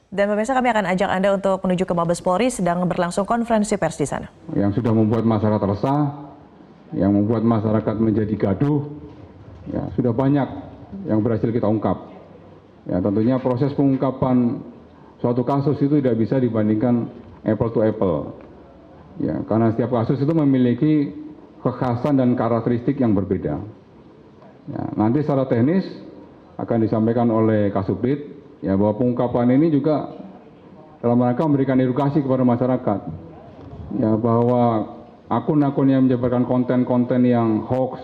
Dan pemirsa, kami akan ajak Anda untuk menuju ke Mabes Polri, sedang berlangsung konferensi pers di sana. Yang sudah membuat masyarakat resah, yang membuat masyarakat menjadi gaduh, ya, sudah banyak yang berhasil kita ungkap. Ya, tentunya proses pengungkapan suatu kasus itu tidak bisa dibandingkan apple to apple. Ya, karena setiap kasus itu memiliki kekhasan dan karakteristik yang berbeda. Ya, nanti secara teknis akan disampaikan oleh Kasubdit, ya, bahwa pengungkapan ini juga dalam rangka memberikan edukasi kepada masyarakat, ya, bahwa akun-akun yang menyebarkan konten-konten yang hoax,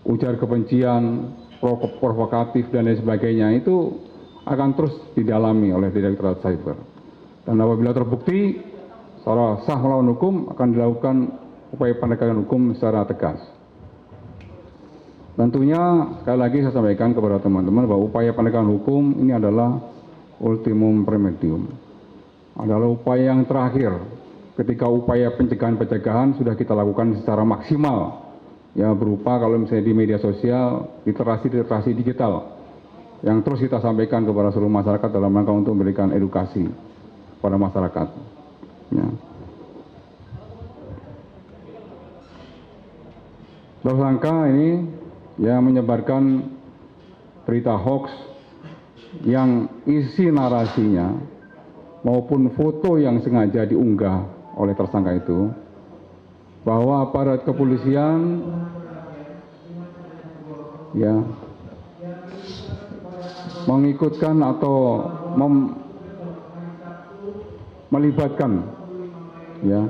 ujar kebencian, provokatif dan lain sebagainya itu akan terus didalami oleh Direktorat Cyber. Dan apabila terbukti secara sah melawan hukum, akan dilakukan upaya penegakan hukum secara tegas. Tentunya sekali lagi saya sampaikan kepada teman-teman bahwa upaya penegakan hukum ini adalah ultimum remedium, adalah upaya yang terakhir ketika upaya pencegahan-pencegahan sudah kita lakukan secara maksimal, ya, berupa kalau misalnya di media sosial, literasi digital yang terus kita sampaikan kepada seluruh masyarakat dalam rangka untuk memberikan edukasi kepada masyarakat. Ya. Tersangka ini yang menyebarkan berita hoax yang isi narasinya maupun foto yang sengaja diunggah oleh tersangka itu, bahwa aparat kepolisian, ya, mengikutkan atau melibatkan, ya,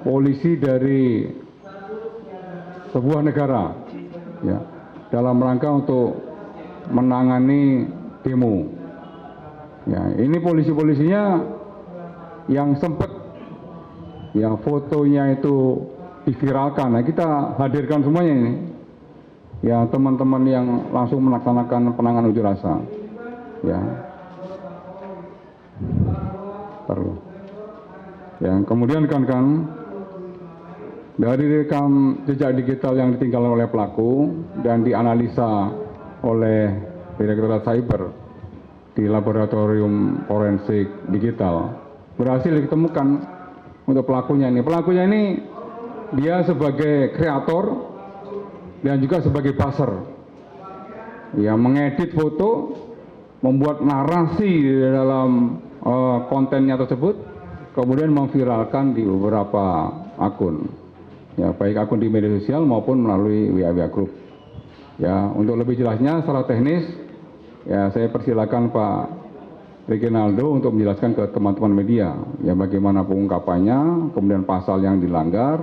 polisi dari sebuah negara, ya, dalam rangka untuk menangani demo. Ya, ini polisi-polisinya yang sempat, ya, fotonya itu diviralkan. Nah, kita hadirkan semuanya ini, ya, teman-teman yang langsung melaksanakan penanganan unjuk rasa, ya. Perlu. Ya, kemudian kan dari rekam jejak digital yang ditinggalkan oleh pelaku dan dianalisa oleh Direktorat Cyber di laboratorium forensik digital, berhasil ditemukan untuk pelakunya ini. Pelakunya ini dia sebagai kreator dan juga sebagai buzzer, ya, mengedit foto, membuat narasi di dalam kontennya tersebut, kemudian memviralkan di beberapa akun, ya, baik akun di media sosial maupun melalui WA Group. Ya, untuk lebih jelasnya secara teknis, ya, saya persilakan Pak Reginaldo untuk menjelaskan ke teman-teman media, ya, bagaimana pengungkapannya, kemudian pasal yang dilanggar,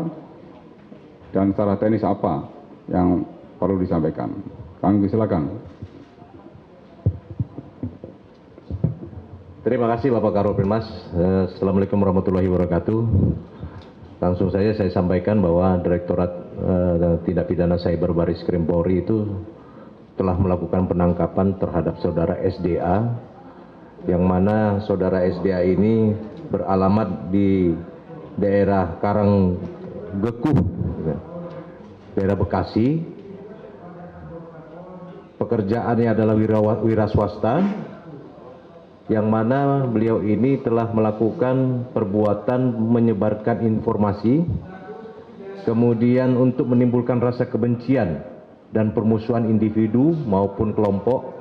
dan secara teknis apa yang perlu disampaikan. Kami silakan. Terima kasih Bapak Karopenmas. Assalamualaikum warahmatullahi wabarakatuh. Langsung saja saya sampaikan bahwa Direktorat Tindak Pidana Cyber Baris Krim Polri itu telah melakukan penangkapan terhadap saudara SDA, yang mana saudara SDA ini beralamat di daerah Karanggekuh, daerah Bekasi. Pekerjaannya adalah wira swasta, yang mana beliau ini telah melakukan perbuatan menyebarkan informasi, kemudian untuk menimbulkan rasa kebencian dan permusuhan individu maupun kelompok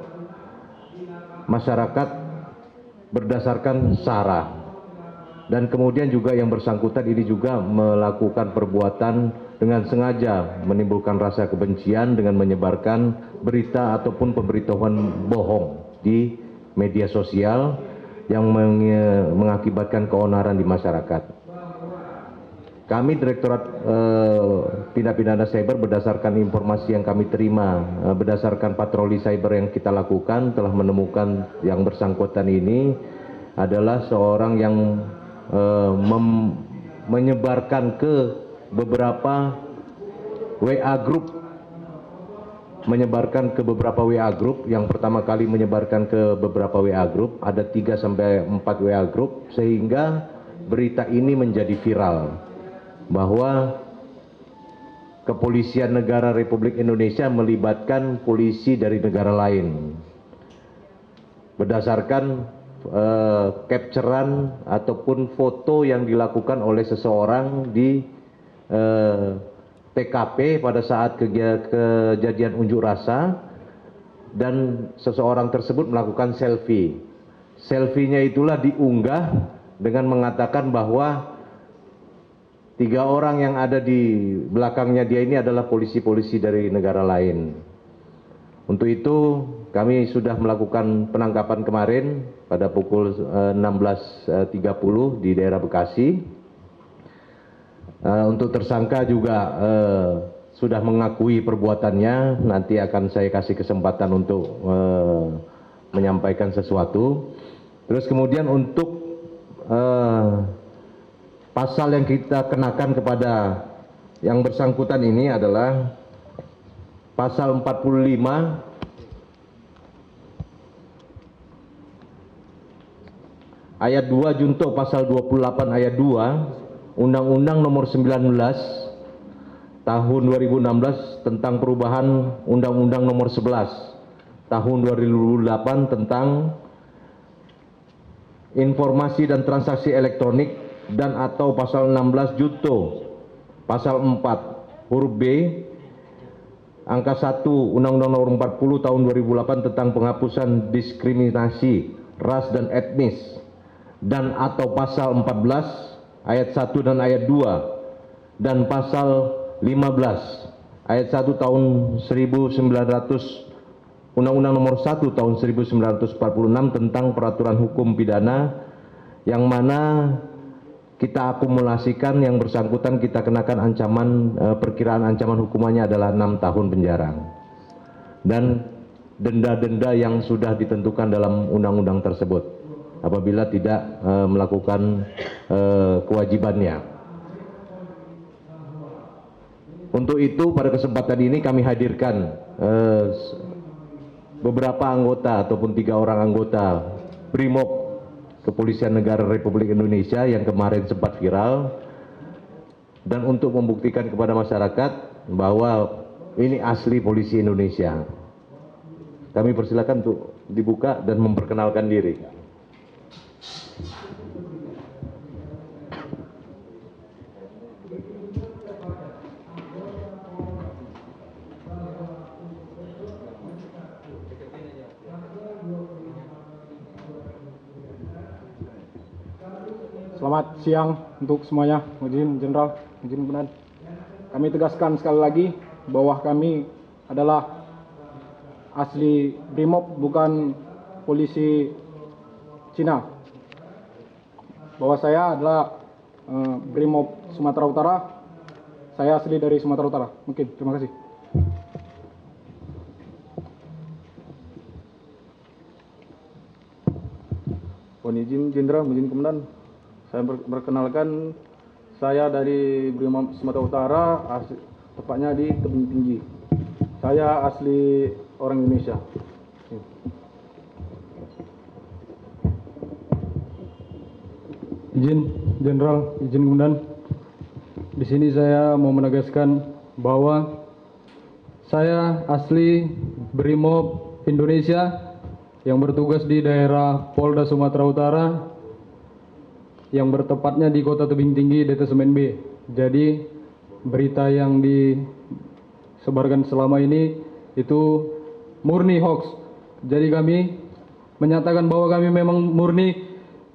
masyarakat berdasarkan SARA. Dan kemudian juga yang bersangkutan ini juga melakukan perbuatan dengan sengaja menimbulkan rasa kebencian dengan menyebarkan berita ataupun pemberitahuan bohong di media sosial yang mengakibatkan keonaran di masyarakat. Kami Direktorat Tindak Pidana Cyber berdasarkan informasi yang kami terima, berdasarkan patroli cyber yang kita lakukan, telah menemukan yang bersangkutan ini adalah seorang yang menyebarkan ke beberapa WA group, yang pertama kali menyebarkan ke beberapa WA group, ada 3 sampai 4 WA group, sehingga berita ini menjadi viral bahwa Kepolisian Negara Republik Indonesia melibatkan polisi dari negara lain. Berdasarkan capturean ataupun foto yang dilakukan oleh seseorang di TKP pada saat kejadian unjuk rasa, dan seseorang tersebut melakukan selfie. Selfie-nya itulah diunggah dengan mengatakan bahwa 3 orang yang ada di belakangnya dia ini adalah polisi-polisi dari negara lain. Untuk itu kami sudah melakukan penangkapan kemarin pada pukul 16.30 di daerah Bekasi. Untuk tersangka juga sudah mengakui perbuatannya, nanti akan saya kasih kesempatan untuk menyampaikan sesuatu. Terus kemudian untuk pasal yang kita kenakan kepada yang bersangkutan ini adalah pasal 45 ayat 2 junto pasal 28 ayat 2 Undang-Undang Nomor 19 Tahun 2016 tentang perubahan Undang-Undang Nomor 11 Tahun 2008 tentang informasi dan transaksi elektronik, dan atau pasal 16 junto pasal 4 huruf B angka 1 Undang-Undang Nomor 40 Tahun 2008 tentang penghapusan diskriminasi ras dan etnis, dan atau pasal 14 ayat 1 dan ayat 2 dan pasal 15 ayat 1 tahun 1900 Undang-Undang Nomor 1 tahun 1946 tentang peraturan hukum pidana, yang mana kita akumulasikan yang bersangkutan kita kenakan ancaman, perkiraan ancaman hukumannya adalah 6 tahun penjara dan denda-denda yang sudah ditentukan dalam undang-undang tersebut apabila tidak melakukan kewajibannya. Untuk itu pada kesempatan ini kami hadirkan beberapa anggota ataupun 3 orang anggota BRIMOB Kepolisian Negara Republik Indonesia yang kemarin sempat viral, dan untuk membuktikan kepada masyarakat bahwa ini asli polisi Indonesia. Kami persilakan untuk dibuka dan memperkenalkan diri. Selamat siang untuk semuanya, izin Jenderal, izin Komandan. Kami tegaskan sekali lagi bahwa kami adalah asli BRIMOB, bukan polisi Cina. Bahwa saya adalah BRIMOB Sumatera Utara, saya asli dari Sumatera Utara. Mungkin, terima kasih. Mohon izin Jenderal, izin Komandan. Saya perkenalkan, saya dari BRIMOB Sumatera Utara, tepatnya di Tebing Tinggi. Saya asli orang Indonesia. Izin Jenderal, izin Komandan. Di sini saya mau menegaskan bahwa saya asli BRIMOB Indonesia yang bertugas di daerah Polda Sumatera Utara, yang bertepatnya di Kota Tebing Tinggi, Detesemen B. Jadi berita yang disebarkan selama ini itu murni hoax. Jadi kami menyatakan bahwa kami memang murni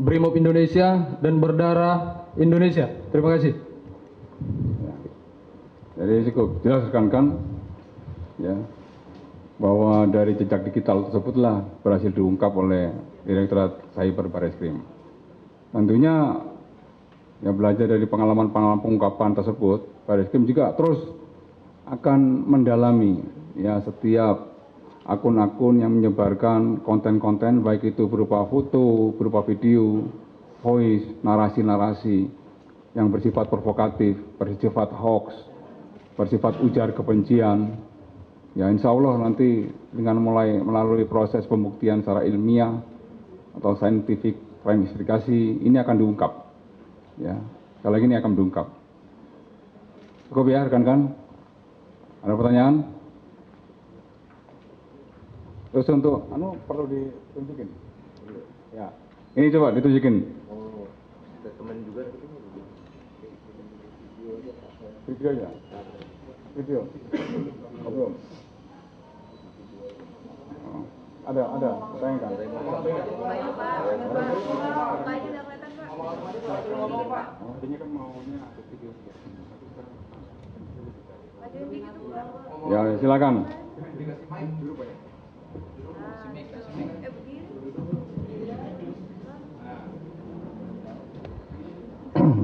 BRIMOB Indonesia dan berdarah Indonesia. Terima kasih. Jadi cukup jelas rekan-rekan ya, bahwa dari jejak digital tersebutlah berhasil diungkap oleh Direktorat Cyber Barreskrim. Tentunya ya belajar dari pengalaman-pengalaman pengungkapan tersebut, Barreskrim juga terus akan mendalami ya setiap akun-akun yang menyebarkan konten-konten, baik itu berupa foto, berupa video, voice, narasi-narasi yang bersifat provokatif, bersifat hoax, bersifat ujar kebencian. Ya insya Allah nanti dengan melalui proses pembuktian secara ilmiah atau scientific crime investigasi ini akan diungkap. Ya, sekali lagi ini akan diungkap. Cukup ya rekan-rekan? Ada pertanyaan? Terus untuk perlu ditunjukin? Ya, Ini coba ditunjukin. Video ya? Video? Oh, belum? Oh, ada, sayangkan. Ini kan maunya ada video. Ya, silakan.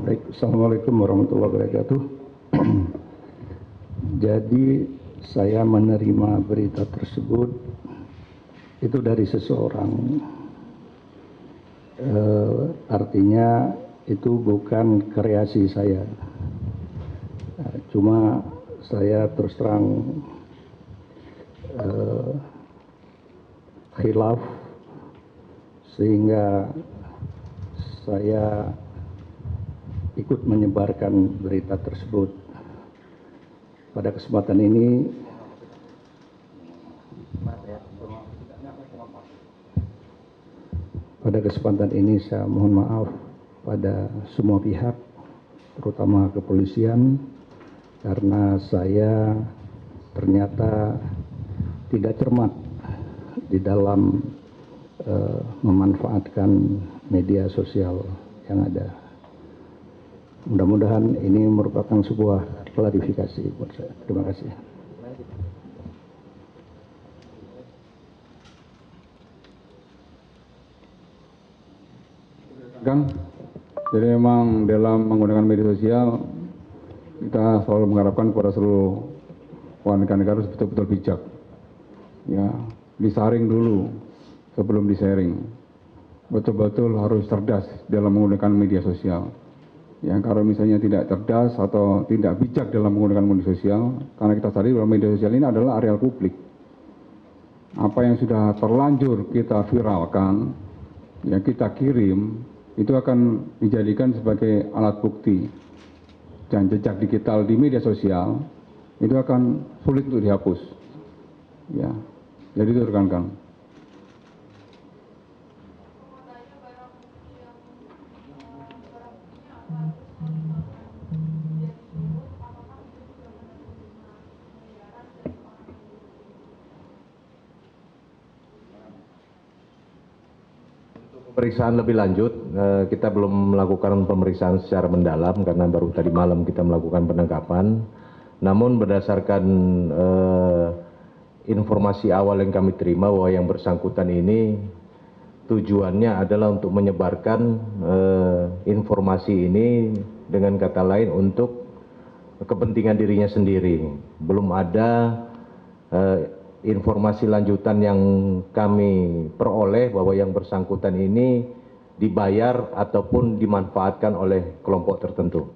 Baik, Assalamualaikum warahmatullahi wabarakatuh. Jadi saya menerima berita tersebut itu dari seseorang. Artinya itu bukan kreasi saya. Cuma saya terus terang khilaf sehingga saya ikut menyebarkan berita tersebut. Pada kesempatan ini saya mohon maaf pada semua pihak, terutama kepolisian, karena saya ternyata tidak cermat di dalam memanfaatkan media sosial yang ada. Mudah-mudahan ini merupakan sebuah klarifikasi buat saya. Terima kasih. Kan, jadi memang dalam menggunakan media sosial kita selalu mengharapkan kepada seluruh warga negara harus betul-betul bijak. Ya, disaring dulu sebelum di-sharing. Betul-betul harus cerdas dalam menggunakan media sosial. Ya, kalau misalnya tidak cerdas atau tidak bijak dalam menggunakan media sosial, karena kita sadari bahwa media sosial ini adalah areal publik. Apa yang sudah terlanjur kita viralkan, yang kita kirim, itu akan dijadikan sebagai alat bukti. Dan jejak digital di media sosial, itu akan sulit untuk dihapus. Ya, jadi itu rekan-rekan. Pemeriksaan lebih lanjut, kita belum melakukan pemeriksaan secara mendalam karena baru tadi malam kita melakukan penangkapan. Namun berdasarkan informasi awal yang kami terima bahwa yang bersangkutan ini tujuannya adalah untuk menyebarkan informasi ini, dengan kata lain untuk kepentingan dirinya sendiri. Belum ada informasi lanjutan yang kami peroleh bahwa yang bersangkutan ini dibayar ataupun dimanfaatkan oleh kelompok tertentu.